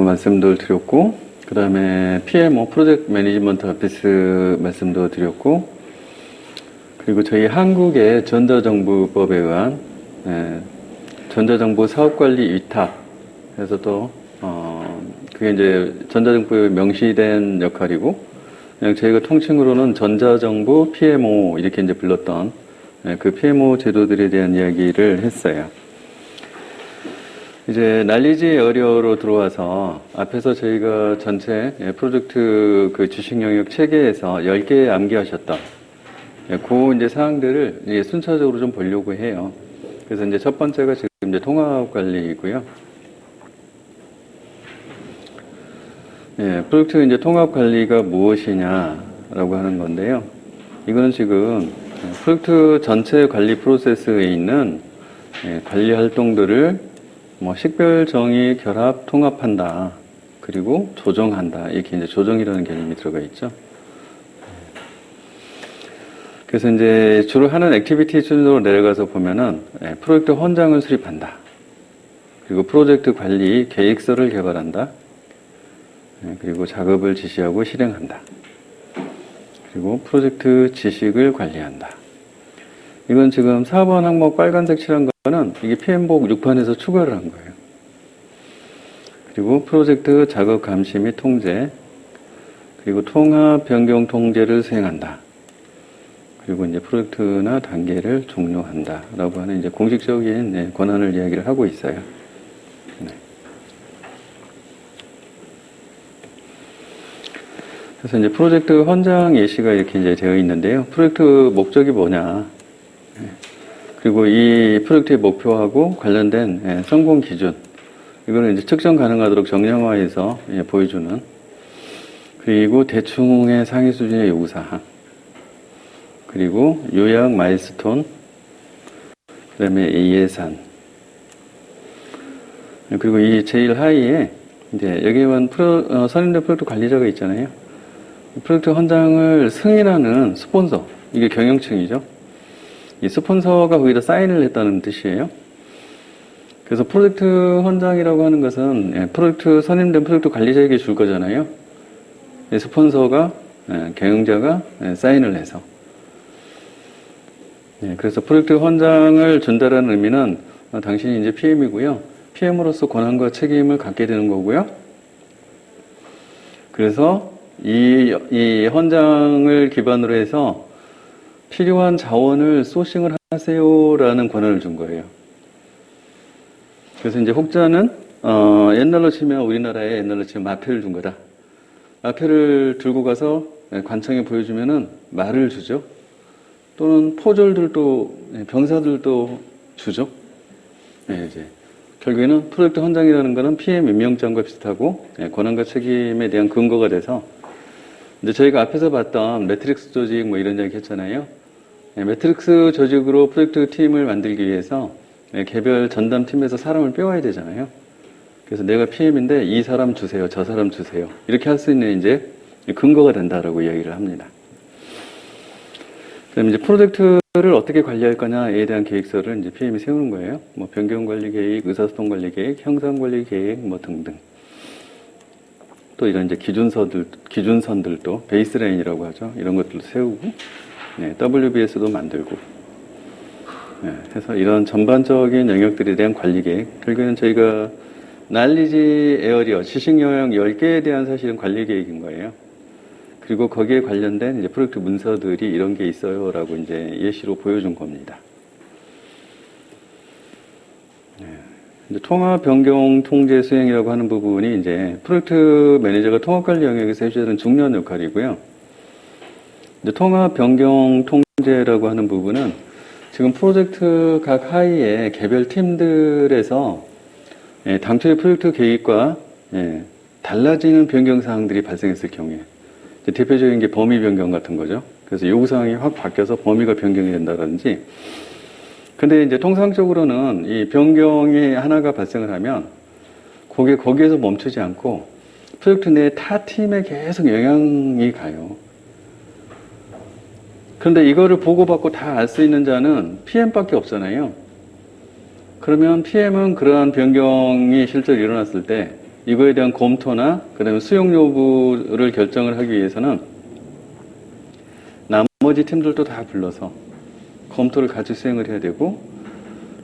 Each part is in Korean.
말씀도 드렸고, 그 다음에 PMO, 프로젝트 매니지먼트 오피스 말씀도 드렸고, 그리고 저희 한국의 전자정부법에 의한 전자정부 사업관리 위탁에서 또 그게 이제 전자정부에 명시된 역할이고, 그냥 저희가 통칭으로는 전자정부 PMO 이렇게 이제 불렀던 그 PMO 제도들에 대한 이야기를 했어요. 이제 날리지 에어리어로 들어와서 앞에서 저희가 전체 프로젝트 그 지식 영역 체계에서 10개 암기하셨던 그 이제 사항들을 이제 순차적으로 좀 보려고 해요. 그래서 이제 첫 번째가 지금 이제 통합 관리이고요. 프로젝트 이제 통합 관리가 무엇이냐라고 하는 건데요. 이거는 지금 프로젝트 전체 관리 프로세스에 있는 관리 활동들을 식별, 정의, 결합, 통합한다. 그리고 조정한다. 이렇게 이제 조정이라는 개념이 들어가 있죠. 그래서 이제 주로 하는 액티비티 순으로 내려가서 보면은 프로젝트 헌장을 수립한다. 그리고 프로젝트 관리 계획서를 개발한다. 그리고 작업을 지시하고 실행한다. 그리고 프로젝트 지식을 관리한다. 이건 지금 4번 항목 빨간색 칠한 거는 이게 PM복 6판에서 추가를 한 거예요. 그리고 프로젝트 작업 감시 및 통제, 그리고 통합 변경 통제를 수행한다. 그리고 이제 프로젝트나 단계를 종료한다. 라고 하는 이제 공식적인 권한을 이야기를 하고 있어요. 네. 그래서 이제 프로젝트 헌장 예시가 이렇게 이제 되어 있는데요. 프로젝트 목적이 뭐냐. 그리고 이 프로젝트의 목표하고 관련된 성공 기준. 이거는 이제 측정 가능하도록 정량화해서 보여주는. 그리고 대충의 상위 수준의 요구사항. 그리고 요약 마일스톤. 그 다음에 예산. 그리고 이 제일 하위에 이제 여기에 선임된 프로젝트 관리자가 있잖아요. 프로젝트 헌장을 승인하는 스폰서. 이게 경영층이죠. 이 스폰서가 거기다 사인을 했다는 뜻이에요. 그래서 프로젝트 헌장이라고 하는 것은 프로젝트 선임된 프로젝트 관리자에게 줄 거잖아요. 스폰서가 경영자가 사인을 해서. 그래서 프로젝트 헌장을 준다라는 의미는 당신이 이제 PM이고요. PM으로서 권한과 책임을 갖게 되는 거고요. 그래서 이 헌장을 기반으로 해서 필요한 자원을 소싱을 하세요라는 권한을 준 거예요. 그래서 이제 혹자는 옛날로 치면 우리나라에 옛날로 치면 마패를 준 거다. 마패를 들고 가서 관청에 보여주면은 말을 주죠. 또는 포졸들도 병사들도 주죠. 이제 결국에는 프로젝트 헌장이라는 거는 PM 임명장과 비슷하고 권한과 책임에 대한 근거가 돼서 이제 저희가 앞에서 봤던 매트릭스 조직 뭐 이런 이야기 했잖아요. 매트릭스 조직으로 프로젝트 팀을 만들기 위해서 개별 전담 팀에서 사람을 빼와야 되잖아요. 그래서 내가 PM인데 이 사람 주세요, 저 사람 주세요. 이렇게 할 수 있는 이제 근거가 된다라고 이야기를 합니다. 그럼 이제 프로젝트를 어떻게 관리할 거냐에 대한 계획서를 이제 PM이 세우는 거예요. 뭐 변경 관리 계획, 의사소통 관리 계획, 형상 관리 계획 뭐 등등. 또 이런 이제 기준선들도 베이스라인이라고 하죠. 이런 것들도 세우고, WBS도 만들고. 그래서 이런 전반적인 영역들에 대한 관리 계획. 결국에는 저희가 날리지 에어리어, 지식 영역 10개에 대한 사실은 관리 계획인 거예요. 그리고 거기에 관련된 이제 프로젝트 문서들이 이런 게 있어요라고 이제 예시로 보여준 겁니다. 이제 통합 변경 통제 수행이라고 하는 부분이 이제 프로젝트 매니저가 통합 관리 영역에서 해줘야 되는 중요한 역할이고요. 이제 통합 변경 통제라고 하는 부분은 지금 프로젝트 각 하위의 개별 팀들에서 당초의 프로젝트 계획과 달라지는 변경 사항들이 발생했을 경우에 대표적인 게 범위 변경 같은 거죠. 그래서 요구 사항이 확 바뀌어서 범위가 변경이 된다든지. 근데 이제 통상적으로는 이 변경이 하나가 발생을 하면 그게 거기에서 멈추지 않고 프로젝트 내 타 팀에 계속 영향이 가요. 그런데 이거를 보고받고 다 알 수 있는 자는 PM밖에 없잖아요. 그러면 PM은 그러한 변경이 실제로 일어났을 때 이거에 대한 검토나 그다음에 수용 여부를 결정을 하기 위해서는 나머지 팀들도 다 불러서 검토를 같이 수행을 해야 되고,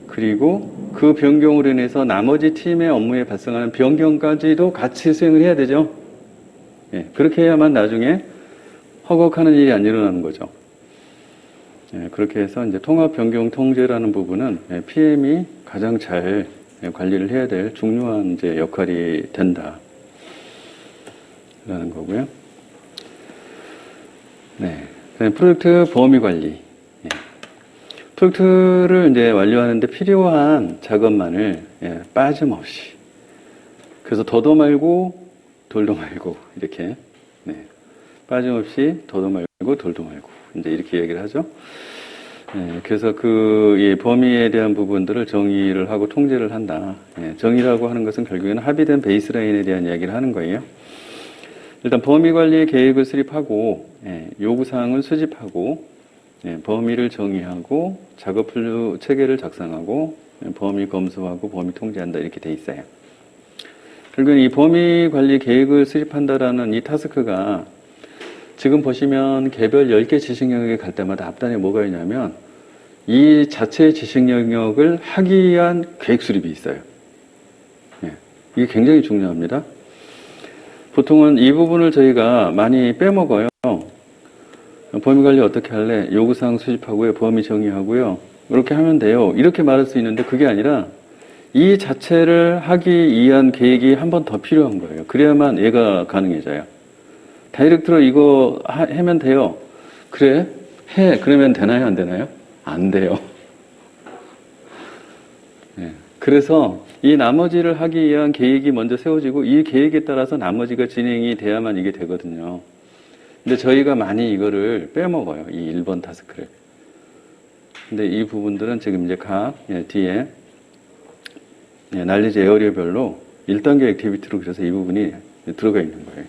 그리고 그 변경으로 인해서 나머지 팀의 업무에 발생하는 변경까지도 같이 수행을 해야 되죠. 예, 그렇게 해야만 나중에 허걱하는 일이 안 일어나는 거죠. 예, 그렇게 해서 이제 통합 변경 통제라는 부분은 PM이 가장 잘 관리를 해야 될 중요한 이제 역할이 된다. 라는 거고요. 네. 프로젝트 범위 관리. 예. 프로젝트를 이제 완료하는데 필요한 작업만을 빠짐없이. 그래서 더도 말고 돌도 말고 이렇게. 네. 빠짐없이 더도 말고 돌도 말고 이제 이렇게 얘기를 하죠. 그래서 그 범위에 대한 부분들을 정의를 하고 통제를 한다. 정의라고 하는 것은 결국에는 합의된 베이스라인에 대한 이야기를 하는 거예요. 일단 범위 관리 계획을 수립하고 요구사항을 수집하고 범위를 정의하고 작업 분류 체계를 작성하고 범위 검수하고 범위 통제한다 이렇게 돼 있어요. 결국엔 이 범위 관리 계획을 수립한다라는 이 타스크가 지금 보시면 개별 10개 지식 영역에 갈 때마다 앞단에 뭐가 있냐면 이 자체의 지식 영역을 하기 위한 계획 수립이 있어요. 이게 굉장히 중요합니다. 보통은 이 부분을 저희가 많이 빼먹어요. 범위 관리 어떻게 할래? 요구사항 수집하고요. 범위 정의하고요. 이렇게 하면 돼요. 이렇게 말할 수 있는데 그게 아니라 이 자체를 하기 위한 계획이 한 번 더 필요한 거예요. 그래야만 얘가 가능해져요. 다이렉트로 이거 하면 돼요. 그래? 해. 그러면 되나요? 안 되나요? 안 돼요. 네. 그래서 이 나머지를 하기 위한 계획이 먼저 세워지고 이 계획에 따라서 나머지가 진행이 돼야만 이게 되거든요. 근데 저희가 많이 이거를 빼먹어요. 이 1번 타스크를. 근데 이 부분들은 지금 이제 각 뒤에 날리지 에어리어별로 1단계 액티비티로 그래서 이 부분이 들어가 있는 거예요.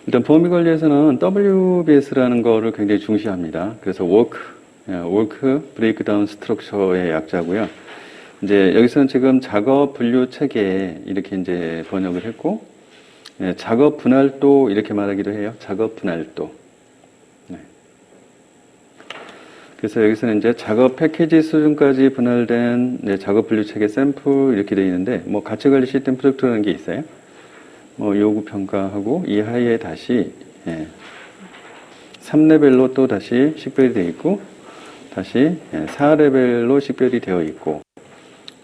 일단 범위 관리에서는 WBS라는 거를 굉장히 중시합니다. 그래서 Work Breakdown Structure의 약자고요. 이제 여기서는 지금 작업 분류 체계 이렇게 이제 번역을 했고, 작업 분할도 이렇게 말하기도 해요. 작업 분할도. 네. 그래서 여기서는 이제 작업 패키지 수준까지 분할된 작업 분류 체계 샘플 이렇게 되어 있는데, 뭐 가치 관리 시스템 프로젝트라는 게 있어요. 뭐 요구 평가하고 이 하에 다시 3레벨로 또 다시 식별이 되어 있고 다시 4레벨로 식별이 되어 있고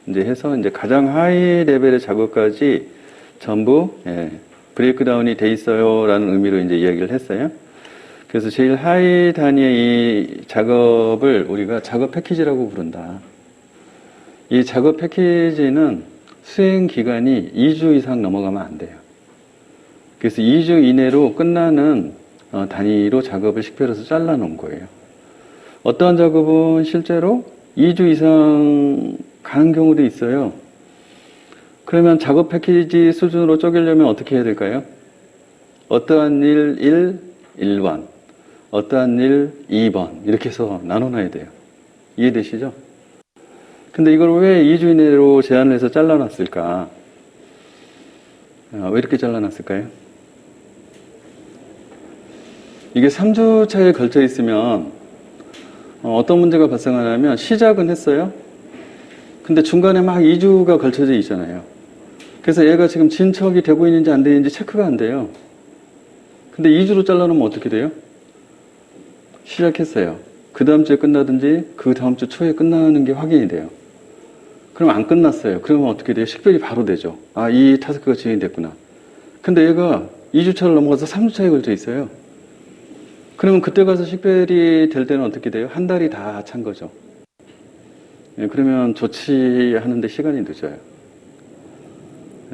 이제 해서 이제 가장 하이 레벨의 작업까지 전부 브레이크다운이 돼 있어요라는 의미로 이제 이야기를 했어요. 그래서 제일 하이 단위의 이 작업을 우리가 작업 패키지라고 부른다. 이 작업 패키지는 수행 기간이 2주 이상 넘어가면 안 돼요. 그래서 2주 이내로 끝나는 단위로 작업을 식별해서 잘라 놓은 거예요. 어떠한 작업은 실제로 2주 이상 가는 경우도 있어요. 그러면 작업 패키지 수준으로 쪼개려면 어떻게 해야 될까요? 어떠한 일 1, 1번, 어떠한 일 2번 이렇게 해서 나눠놔야 돼요. 이해되시죠? 근데 이걸 왜 2주 이내로 제한을 해서 잘라놨을까? 왜 이렇게 잘라놨을까요? 이게 3주 차에 걸쳐 있으면 어떤 문제가 발생하냐면 시작은 했어요. 근데 중간에 막 2주가 걸쳐져 있잖아요. 그래서 얘가 지금 진척이 되고 있는지 안 되는지 체크가 안 돼요. 근데 2주로 잘라놓으면 어떻게 돼요? 시작했어요. 그 다음 주에 끝나든지 그 다음 주 초에 끝나는 게 확인이 돼요. 그럼 안 끝났어요. 그러면 어떻게 돼요? 식별이 바로 되죠. 아, 이 타스크가 진행됐구나. 근데 얘가 2주차를 넘어가서 3주차에 걸쳐 있어요. 그러면 그때 가서 식별이 될 때는 어떻게 돼요? 한 달이 다 찬 거죠. 그러면 조치하는데 시간이 늦어요.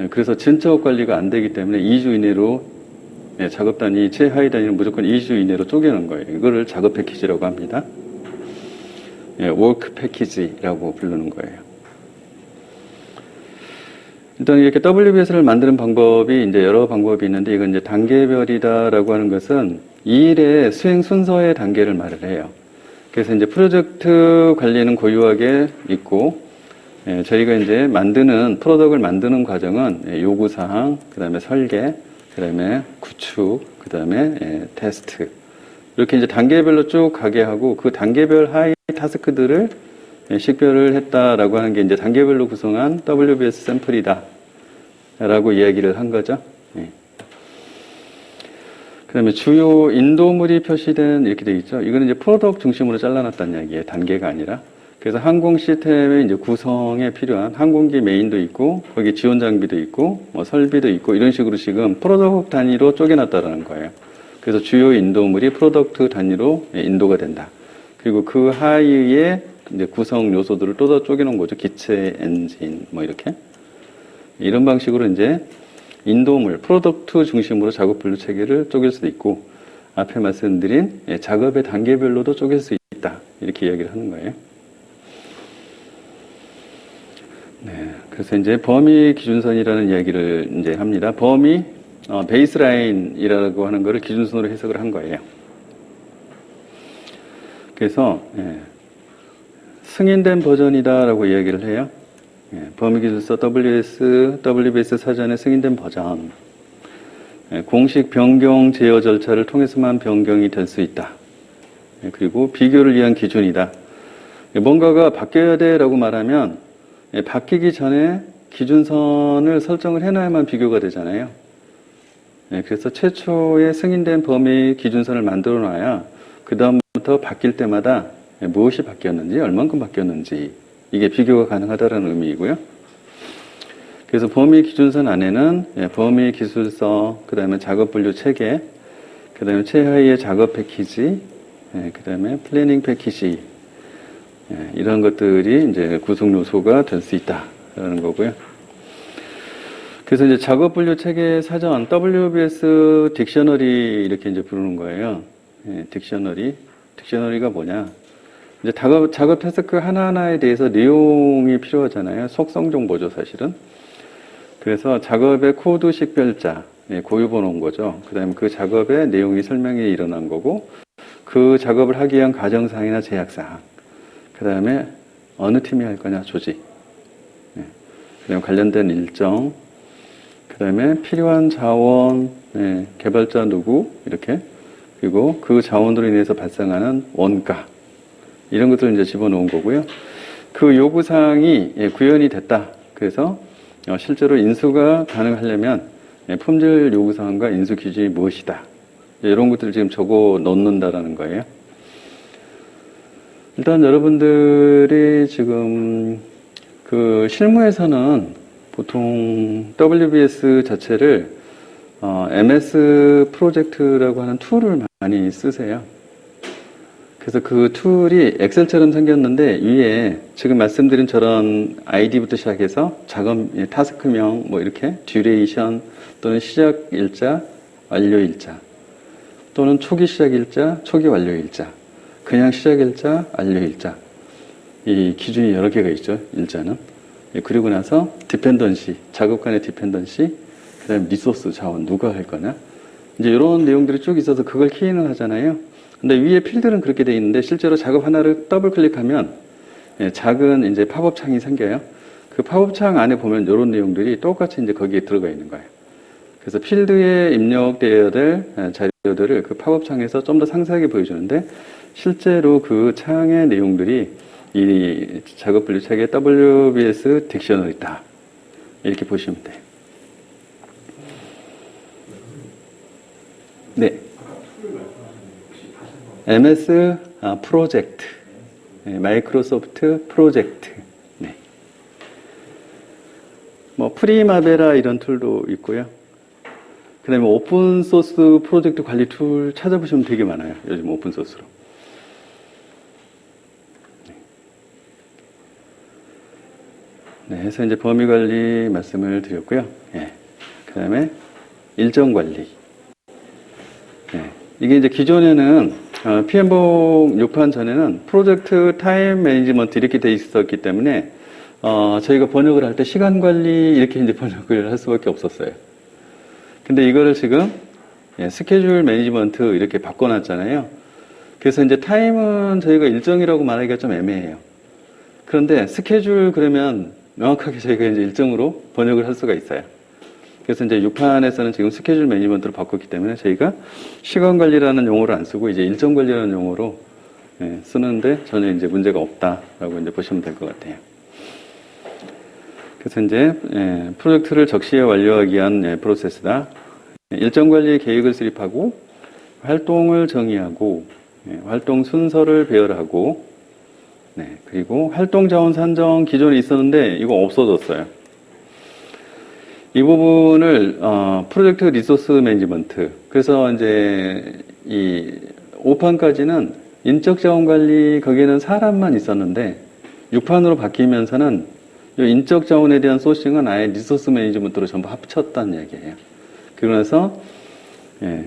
그래서 진척 관리가 안 되기 때문에 2주 이내로 작업 단위, 최하위 단위는 무조건 2주 이내로 쪼개는 거예요. 이거를 작업 패키지라고 합니다. 워크 패키지라고 부르는 거예요. 일단 이렇게 WBS를 만드는 방법이 이제 여러 방법이 있는데 이건 이제 단계별이다라고 하는 것은 이 일의 수행 순서의 단계를 말을 해요. 그래서 이제 프로젝트 관리는 고유하게 있고, 저희가 이제 프로덕을 만드는 과정은 요구사항, 그 다음에 설계, 그 다음에 구축, 그 다음에 테스트. 이렇게 이제 단계별로 쭉 가게 하고, 그 단계별 하이 타스크들을 식별을 했다라고 하는 게 이제 단계별로 구성한 WBS 샘플이다. 라고 이야기를 한 거죠. 그 다음에 주요 인도물이 표시된 이렇게 되어 있죠. 이거는 이제 프로덕트 중심으로 잘라놨다는 이야기예요. 단계가 아니라. 그래서 항공 시스템의 이제 구성에 필요한 항공기 메인도 있고, 거기 지원 장비도 있고, 뭐 설비도 있고, 이런 식으로 지금 프로덕트 단위로 쪼개놨다라는 거예요. 그래서 주요 인도물이 프로덕트 단위로 인도가 된다. 그리고 그 하위에 이제 구성 요소들을 또 더 쪼개놓은 거죠. 기체, 엔진, 뭐 이렇게. 이런 방식으로 이제 인도물, 프로덕트 중심으로 작업 분류 체계를 쪼갤 수도 있고, 앞에 말씀드린 작업의 단계별로도 쪼갤 수 있다. 이렇게 이야기를 하는 거예요. 네. 그래서 이제 범위 기준선이라는 이야기를 이제 합니다. 범위, 베이스라인이라고 하는 거를 기준선으로 해석을 한 거예요. 그래서, 승인된 버전이다라고 이야기를 해요. 범위기술서 WBS 사전에 승인된 버전. 공식 변경 제어 절차를 통해서만 변경이 될 수 있다. 그리고 비교를 위한 기준이다. 뭔가가 바뀌어야 돼라고 말하면 바뀌기 전에 기준선을 설정을 해놔야만 비교가 되잖아요. 그래서 최초에 승인된 범위 기준선을 만들어 놔야 그 다음부터 바뀔 때마다 무엇이 바뀌었는지, 얼만큼 바뀌었는지 이게 비교가 가능하다는 의미이고요. 그래서 범위 기준선 안에는 범위 기술서, 그 다음에 작업 분류 체계, 그 다음에 최하위의 작업 패키지, 그 다음에 플래닝 패키지, 이런 것들이 이제 구성 요소가 될 수 있다라는 거고요. 그래서 이제 작업 분류 체계 사전, WBS 딕셔너리 이렇게 이제 부르는 거예요. 딕셔너리가 뭐냐? 이제 작업 태스크 하나하나에 대해서 내용이 필요하잖아요. 속성 정보죠, 사실은. 그래서 작업의 코드 식별자, 고유 번호인 거죠. 그 다음에 그 작업의 내용이 설명이 일어난 거고, 그 작업을 하기 위한 과정사항이나 제약사항, 그 다음에 어느 팀이 할 거냐, 조직, 그 다음에 관련된 일정, 그 다음에 필요한 자원, 개발자 누구, 이렇게, 그리고 그 자원으로 인해서 발생하는 원가, 이런 것들을 이제 집어넣은 거고요. 그 요구사항이 구현이 됐다. 그래서 실제로 인수가 가능하려면 품질 요구사항과 인수 기준이 무엇이다. 이런 것들을 지금 적어 넣는다라는 거예요. 일단 여러분들이 지금 그 실무에서는 보통 WBS 자체를 MS 프로젝트라고 하는 툴을 많이 쓰세요. 그래서 그 툴이 엑셀처럼 생겼는데 위에 지금 말씀드린 저런 아이디부터 시작해서 작업 타스크명 뭐 이렇게 듀레이션 또는 시작 일자, 완료 일자 또는 초기 시작 일자, 초기 완료 일자, 그냥 시작 일자, 완료 일자, 이 기준이 여러 개가 있죠. 일자는. 그리고 나서 디펜던시, 작업 간의 디펜던시, 그다음에 리소스 자원 누가 할 거냐, 이제 이런 내용들이 쭉 있어서 그걸 키인을 하잖아요. 근데 위에 필드는 그렇게 돼 있는데 실제로 작업 하나를 더블 클릭하면 작은 이제 팝업 창이 생겨요. 그 팝업 창 안에 보면 이런 내용들이 똑같이 이제 거기에 들어가 있는 거예요. 그래서 필드에 입력되어야 될 자료들을 그 팝업 창에서 좀 더 상세하게 보여주는데 실제로 그 창의 내용들이 이 작업 분류 체계 WBS 딕셔너리다. 이렇게 보시면 돼요. 네. MS 프로젝트, 마이크로소프트 프로젝트. 네. 뭐 프리마베라 이런 툴도 있고요. 그다음에 오픈 소스 프로젝트 관리 툴 찾아보시면 되게 많아요. 요즘 오픈 소스로. 네, 해서 이제 범위 관리 말씀을 드렸고요. 그다음에 일정 관리. 이게 이제 기존에는 PM복 6판 전에는 프로젝트 타임 매니지먼트 이렇게 돼 있었기 때문에 저희가 번역을 할 때 시간 관리 이렇게 이제 번역을 할 수밖에 없었어요. 근데 이거를 지금 스케줄 매니지먼트 이렇게 바꿔놨잖아요. 그래서 이제 타임은 저희가 일정이라고 말하기가 좀 애매해요. 그런데 스케줄 그러면 명확하게 저희가 이제 일정으로 번역을 할 수가 있어요. 그래서 이제 6판에서는 지금 스케줄 매니지먼트로 바꿨기 때문에 저희가 시간 관리라는 용어를 안 쓰고 이제 일정 관리라는 용어로 쓰는데 전혀 이제 문제가 없다라고 이제 보시면 될 것 같아요. 그래서 이제 프로젝트를 적시에 완료하기 위한 프로세스다. 일정 관리 계획을 수립하고 활동을 정의하고 활동 순서를 배열하고 그리고 활동 자원 산정 기존에 있었는데 이거 없어졌어요. 이 부분을 프로젝트 리소스 매니지먼트. 그래서 이제 이 5판까지는 인적 자원 관리 거기에는 사람만 있었는데 6판으로 바뀌면서는 이 인적 자원에 대한 소싱은 아예 리소스 매니지먼트로 전부 합쳤다는 얘기예요. 그러면서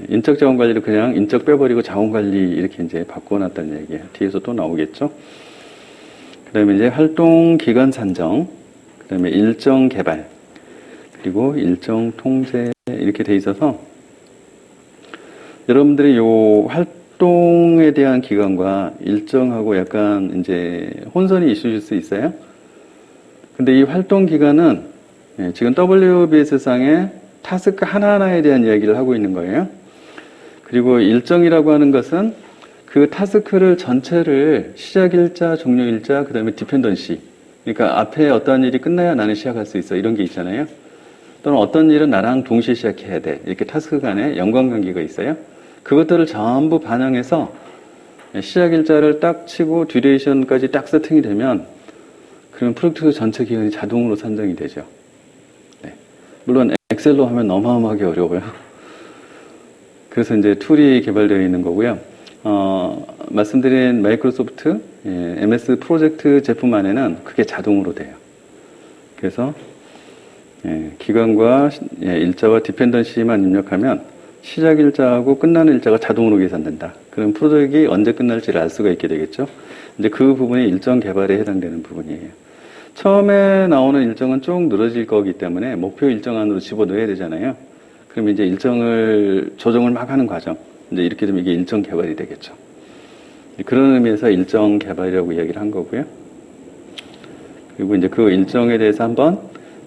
인적 자원 관리를 그냥 인적 빼버리고 자원 관리 이렇게 이제 바꿔놨다는 얘기예요. 뒤에서 또 나오겠죠. 그다음에 이제 활동 기간 산정, 그다음에 일정 개발, 그리고 일정 통제 이렇게 돼 있어서 여러분들이 요 활동에 대한 기간과 일정하고 약간 이제 혼선이 있으실 수 있어요. 근데 이 활동 기간은 지금 WBS 상에 타스크 하나하나에 대한 이야기를 하고 있는 거예요. 그리고 일정이라고 하는 것은 그 타스크를 전체를 시작일자, 종료일자, 그 다음에 디펜던시. 그러니까 앞에 어떤 일이 끝나야 나는 시작할 수 있어. 이런 게 있잖아요. 또는 어떤 일은 나랑 동시에 시작해야 돼. 이렇게 타스크 간에 연관관계가 있어요. 그것들을 전부 반영해서 시작일자를 딱 치고 듀레이션까지 딱 세팅이 되면 그러면 프로젝트 전체 기간이 자동으로 산정이 되죠. 물론 엑셀로 하면 어마어마하게 어려워요. 그래서 이제 툴이 개발되어 있는 거고요. 말씀드린 마이크로소프트 MS 프로젝트 제품 안에는 그게 자동으로 돼요. 그래서 기간과 일자와 디펜던시만 입력하면 시작 일자하고 끝나는 일자가 자동으로 계산된다. 그럼 프로젝트가 언제 끝날지를 알 수가 있게 되겠죠. 이제 그 부분이 일정 개발에 해당되는 부분이에요. 처음에 나오는 일정은 쭉 늘어질 거기 때문에 목표 일정 안으로 집어넣어야 되잖아요. 그럼 이제 일정을 조정을 막 하는 과정. 이제 이렇게 되면 이게 일정 개발이 되겠죠. 그런 의미에서 일정 개발이라고 이야기를 한 거고요. 그리고 이제 그 일정에 대해서 한번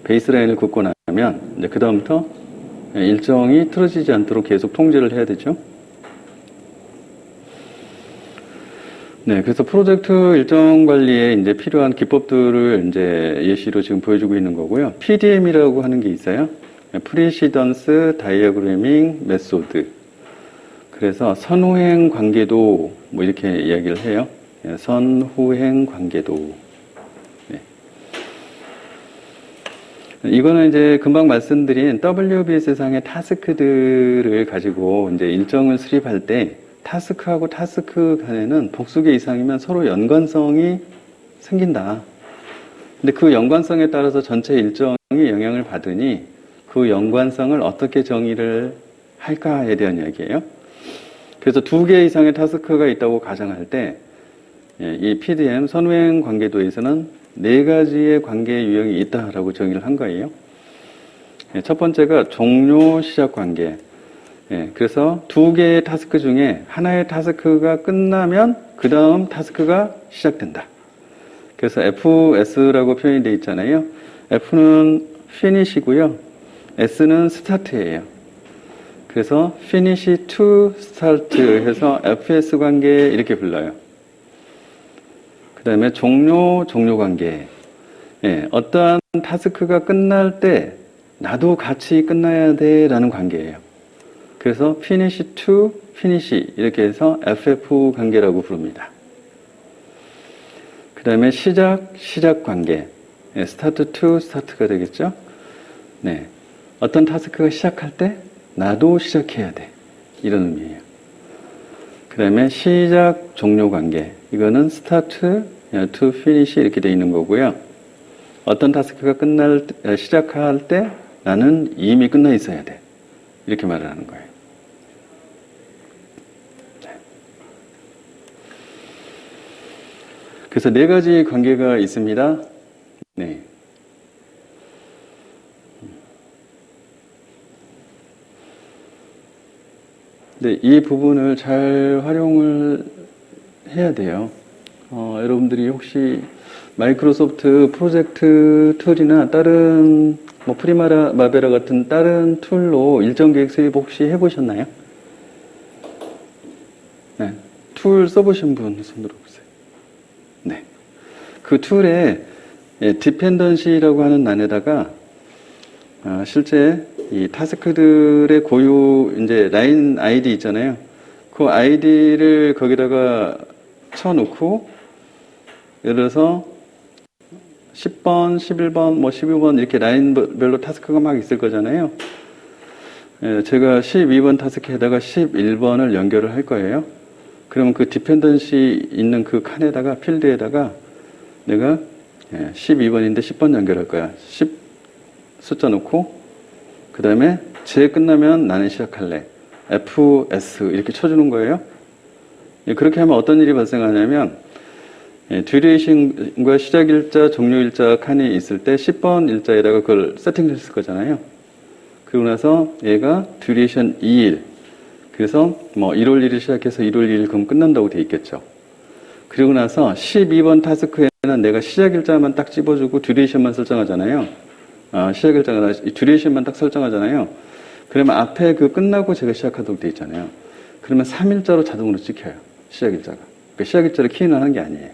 베이스라인을 긋고 나면 이제 그다음부터 일정이 틀어지지 않도록 계속 통제를 해야 되죠. 네, 그래서 프로젝트 일정 관리에 이제 필요한 기법들을 이제 예시로 지금 보여주고 있는 거고요. PDM이라고 하는 게 있어요. 프리시던스 다이어그래밍 메소드. 그래서 선후행 관계도 뭐 이렇게 이야기를 해요. 선후행 관계도. 네. 이거는 이제 금방 말씀드린 WBS 상의 타스크들을 가지고 이제 일정을 수립할 때 타스크하고 타스크 간에는 복수개 이상이면 서로 연관성이 생긴다. 근데 그 연관성에 따라서 전체 일정이 영향을 받으니 그 연관성을 어떻게 정의를 할까에 대한 이야기예요. 그래서 2개 이상의 타스크가 있다고 가정할 때 이 PDM 선후행 관계도에서는 4가지의 관계 유형이 있다라고 정의를 한 거예요. 첫 번째가 종료 시작 관계. 그래서 2개의 타스크 중에 하나의 타스크가 끝나면 그 다음 타스크가 시작된다. 그래서 FS라고 표현이 되어 있잖아요. F는 finish이고요. S는 start예요. 그래서 finish to start 해서 FS 관계 이렇게 불러요. 그 다음에 종료 관계. 어떠한 타스크가 끝날 때 나도 같이 끝나야 돼 라는 관계예요. 그래서 finish to finish 이렇게 해서 FF 관계라고 부릅니다. 그 다음에 시작 관계. start to start가 되겠죠. 네. 어떤 타스크가 시작할 때 나도 시작해야 돼. 이런 의미예요. 그 다음에 시작 종료 관계. 이거는 start to finish 이렇게 되어 있는 거고요. 어떤 타스크가 시작할 때 나는 이미 끝나 있어야 돼. 이렇게 말을 하는 거예요. 그래서 4가지 관계가 있습니다. 네. 이 부분을 잘 활용을 해야 돼요. 여러분들이 혹시 마이크로소프트 프로젝트 툴이나 다른 뭐 프리마베라 같은 다른 툴로 일정 계획 수립 혹시 해보셨나요? 네. 툴 써보신 분 손 들어보세요. 네. 그 툴에 디펜던시라고 하는 란에다가 실제 이 타스크들의 고유 이제 라인 아이디 있잖아요. 그 아이디를 거기다가 쳐놓고 예를 들어서 10번, 11번, 뭐 12번 이렇게 라인별로 타스크가 막 있을 거잖아요. 제가 12번 타스크에다가 11번을 연결을 할 거예요. 그러면 그 디펜던시 있는 그 칸에다가 필드에다가 내가 12번인데 10번 연결할 거야. 10 숫자 놓고 그 다음에 제 끝나면 나는 시작할래. FS 이렇게 쳐주는 거예요. 그렇게 하면 어떤 일이 발생하냐면 듀레이션과 시작일자, 종료일자 칸이 있을 때 10번 일자에다가 그걸 세팅했을 거잖아요. 그러고 나서 얘가 듀레이션 2일 그래서 뭐 1월 1일 시작해서 1월 2일 그럼 끝난다고 돼 있겠죠. 그리고 나서 12번 타스크에는 내가 시작일자만 딱 집어주고 듀레이션만 설정하잖아요. 시작일자가 듀레이션만 딱 설정하잖아요. 그러면 앞에 그 끝나고 제가 시작하도록 돼 있잖아요. 그러면 3일자로 자동으로 찍혀요. 시작일자가. 그러니까 시작일자를 키는 하는 게 아니에요.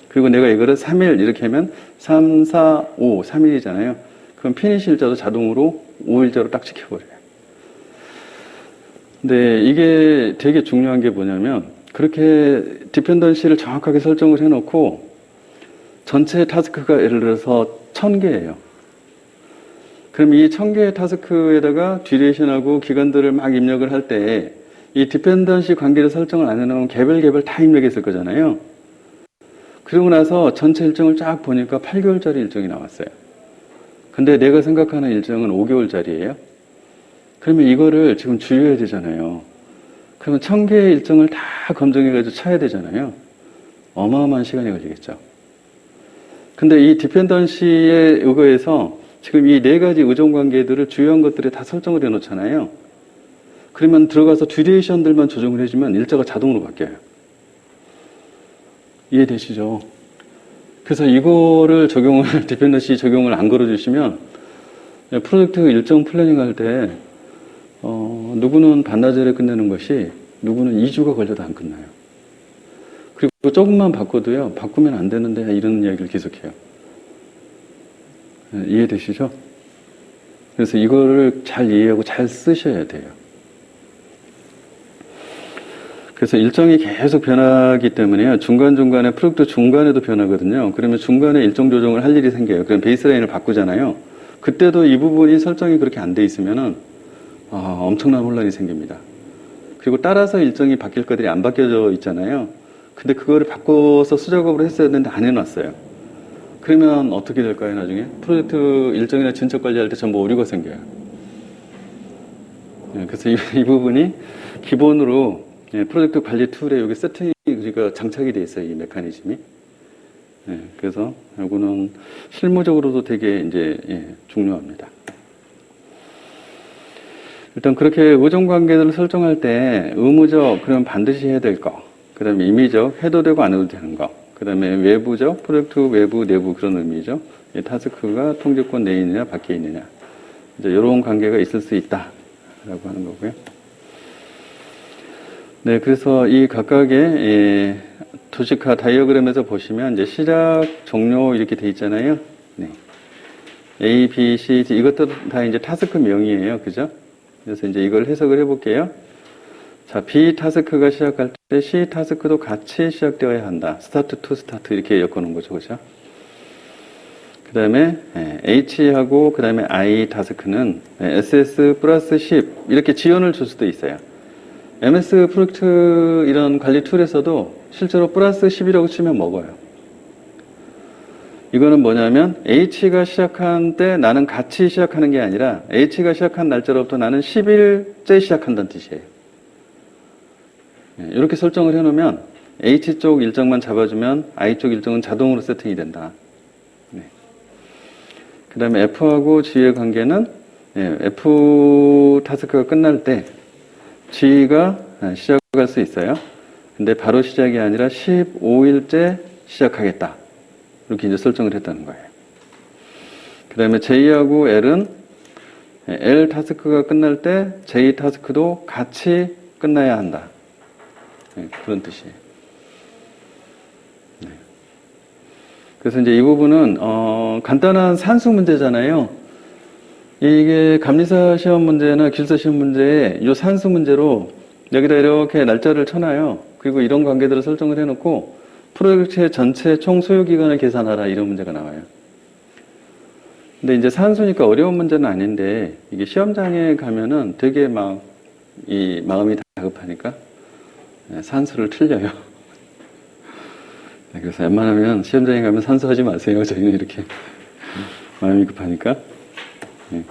그리고 내가 이거를 3일 이렇게 하면 3, 4, 5, 3일이잖아요. 그럼 피니시 일자도 자동으로 5일자로 딱 찍혀버려요. 근데 이게 되게 중요한 게 뭐냐면 그렇게 디펜던시를 정확하게 설정을 해놓고 전체 타스크가 예를 들어서 1000개예요. 그럼 이 1000개의 타스크에다가 듀레이션하고 기간들을 막 입력을 할 때 이 디펜던시 관계를 설정을 안 해놓으면 개별 다 입력했을 거잖아요. 그러고 나서 전체 일정을 쫙 보니까 8개월짜리 일정이 나왔어요. 근데 내가 생각하는 일정은 5개월짜리예요. 그러면 이거를 지금 줄여야 되잖아요. 그러면 1000개의 일정을 다 검증해가지고 쳐야 되잖아요. 어마어마한 시간이 걸리겠죠. 근데 이 디펜던시에 의거해서 지금 이 4가지 의존 관계들을 주요한 것들에 다 설정을 해 놓잖아요. 그러면 들어가서 듀레이션들만 조정을 해주면 일자가 자동으로 바뀌어요. 이해되시죠? 그래서 이거를 디펜던시 적용을 안 걸어주시면 프로젝트 일정 플래닝 할 때 누구는 반나절에 끝내는 것이 누구는 2주가 걸려도 안 끝나요. 그리고 조금만 바꿔도요, 바꾸면 안 되는데 이런 이야기를 계속해요. 이해되시죠? 그래서 이거를 잘 이해하고 잘 쓰셔야 돼요. 그래서 일정이 계속 변하기 때문에요. 중간중간에 프로젝트 중간에도 변하거든요. 그러면 중간에 일정 조정을 할 일이 생겨요. 그럼 베이스라인을 바꾸잖아요. 그때도 이 부분이 설정이 그렇게 안 돼 있으면은 엄청난 혼란이 생깁니다. 그리고 따라서 일정이 바뀔 것들이 안 바뀌어져 있잖아요. 근데 그거를 바꿔서 수작업을 했어야 되는데 안 해놨어요. 그러면 어떻게 될까요, 나중에? 프로젝트 일정이나 진척 관리할 때 전부 오류가 생겨요. 그래서 이 부분이 기본으로 프로젝트 관리 툴에 여기 세팅이 장착이 돼 있어요, 이 메커니즘이. 그래서 이거는 실무적으로도 되게 이제 중요합니다. 일단 그렇게 의존 관계들을 설정할 때 의무적, 그러면 반드시 해야 될 거. 그 다음에 임의적, 해도 되고 안 해도 되는 거. 그 다음에 외부적, 프로젝트 외부, 내부 그런 의미죠. 타스크가 통제권 내에 있느냐, 밖에 있느냐. 이제 이런 관계가 있을 수 있다. 라고 하는 거고요. 네, 그래서 이 각각의 도식화 다이어그램에서 보시면 이제 시작, 종료 이렇게 돼 있잖아요. 네. A, B, C, D 이것도 다 이제 타스크 명이에요. 그죠? 그래서 이제 이걸 해석을 해볼게요. 자, B 타스크가 시작할 때 C 타스크도 같이 시작되어야 한다. 스타트 투 스타트 이렇게 엮어놓은 거죠. 그죠? 그 다음에 H하고 그 다음에 I 타스크는 SS 플러스 10 이렇게 지원을 줄 수도 있어요. MS 프로젝트 이런 관리 툴에서도 실제로 플러스 10이라고 치면 먹어요. 이거는 뭐냐면 H가 시작한 때 나는 같이 시작하는 게 아니라 H가 시작한 날짜로부터 나는 10일째 시작한다는 뜻이에요. 이렇게 설정을 해놓으면 H 쪽 일정만 잡아주면 I 쪽 일정은 자동으로 세팅이 된다. 그 다음에 F하고 G의 관계는 F 타스크가 끝날 때 G가 시작할 수 있어요. 근데 바로 시작이 아니라 15일째 시작하겠다. 이렇게 이제 설정을 했다는 거예요. 그 다음에 J하고 L은 L 타스크가 끝날 때 J 타스크도 같이 끝나야 한다. 네, 그런 뜻이에요. 네. 그래서 이제 이 부분은 간단한 산수 문제잖아요. 이게 감리사 시험 문제나 기술사 시험 문제에 이 산수 문제로 여기다 이렇게 날짜를 쳐놔요. 그리고 이런 관계들을 설정을 해놓고 프로젝트의 전체 총 소요 기간을 계산하라 이런 문제가 나와요. 근데 이제 산수니까 어려운 문제는 아닌데 이게 시험장에 가면은 되게 막 이 마음이 다급하니까 산수를 틀려요. 그래서 웬만하면 시험장에 가면 산수하지 마세요. 저희는 이렇게 마음이 급하니까. 네.